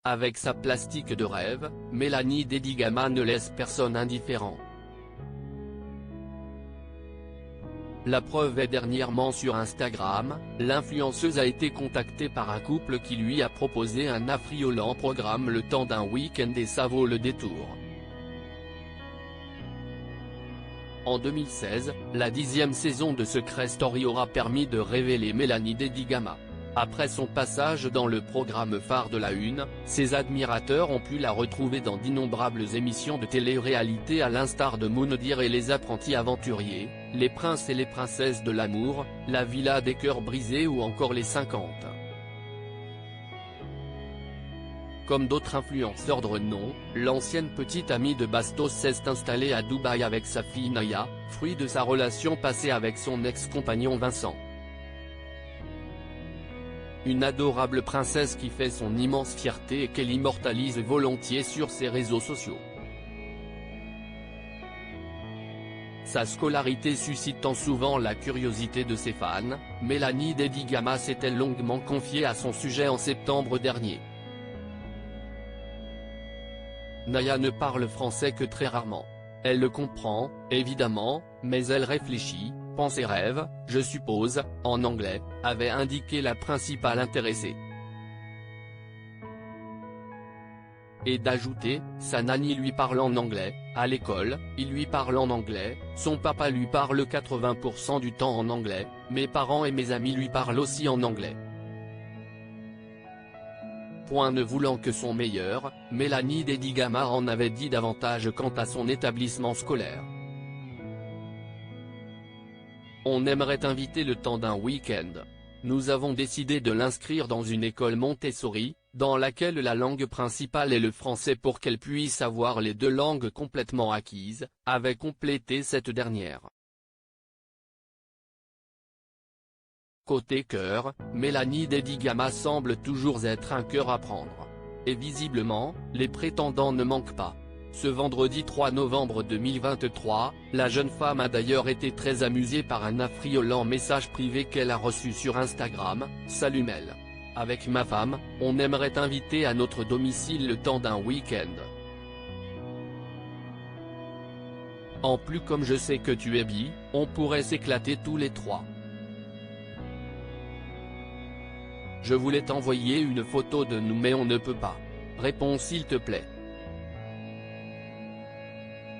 Avec sa plastique de rêve, Mélanie Dedigama ne laisse personne indifférent. La preuve est dernièrement sur Instagram, l'influenceuse a été contactée par un couple qui lui a proposé un affriolant programme le temps d'un week-end et ça vaut le détour. En 2016, la 10e saison de Secret Story aura permis de révéler Mélanie Dedigama. Après son passage dans le programme phare de la Une, ses admirateurs ont pu la retrouver dans d'innombrables émissions de télé-réalité à l'instar de Moundir et les apprentis aventuriers, Les princes et les princesses de l'amour, La villa des cœurs brisés ou encore Les 50. Comme d'autres influenceurs de renom, l'ancienne petite amie de Bastos s'est installée à Dubaï avec sa fille Naya, fruit de sa relation passée avec son ex-compagnon Vincent. Une adorable princesse qui fait son immense fierté et qu'elle immortalise volontiers sur ses réseaux sociaux. Sa scolarité suscitant souvent la curiosité de ses fans, Mélanie Dedigama s'était longuement confiée à son sujet en septembre dernier. Naya ne parle français que très rarement. Elle le comprend, évidemment, mais elle réfléchit, pense et rêve, je suppose, en anglais, avait indiqué la principale intéressée. Et d'ajouter, sa nanny lui parle en anglais, à l'école, il lui parle en anglais, son papa lui parle 80% du temps en anglais, mes parents et mes amis lui parlent aussi en anglais. Point ne voulant que son meilleur, Mélanie Dedigama en avait dit davantage quant à son établissement scolaire. On aimerait inviter le temps d'un week-end. Nous avons décidé de l'inscrire dans une école Montessori, dans laquelle la langue principale est le français pour qu'elle puisse avoir les deux langues complètement acquises, avait complété cette dernière. Côté cœur, Mélanie Dedigama semble toujours être un cœur à prendre. Et visiblement, les prétendants ne manquent pas. Ce vendredi 3 novembre 2023, la jeune femme a d'ailleurs été très amusée par un affriolant message privé qu'elle a reçu sur Instagram. « Salut Mel. Avec ma femme, on aimerait t'inviter à notre domicile le temps d'un week-end. En plus comme je sais que tu es bi, on pourrait s'éclater tous les trois. Je voulais t'envoyer une photo de nous mais on ne peut pas. Réponds s'il te plaît.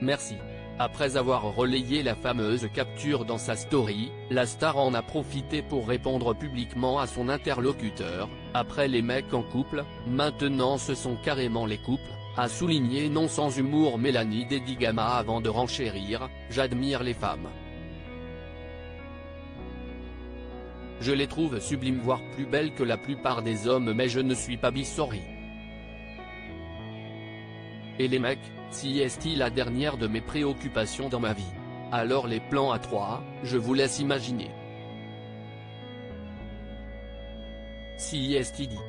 Merci. » Après avoir relayé la fameuse capture dans sa story, la star en a profité pour répondre publiquement à son interlocuteur. Après les mecs en couple, maintenant ce sont carrément les couples, a souligné non sans humour Mélanie Dedigama avant de renchérir, j'admire les femmes. Je les trouve sublimes voire plus belles que la plupart des hommes mais je ne suis pas bi-sorry. Et les mecs, si est-il la dernière de mes préoccupations dans ma vie. Alors les plans à trois, je vous laisse imaginer. Si est-il dit.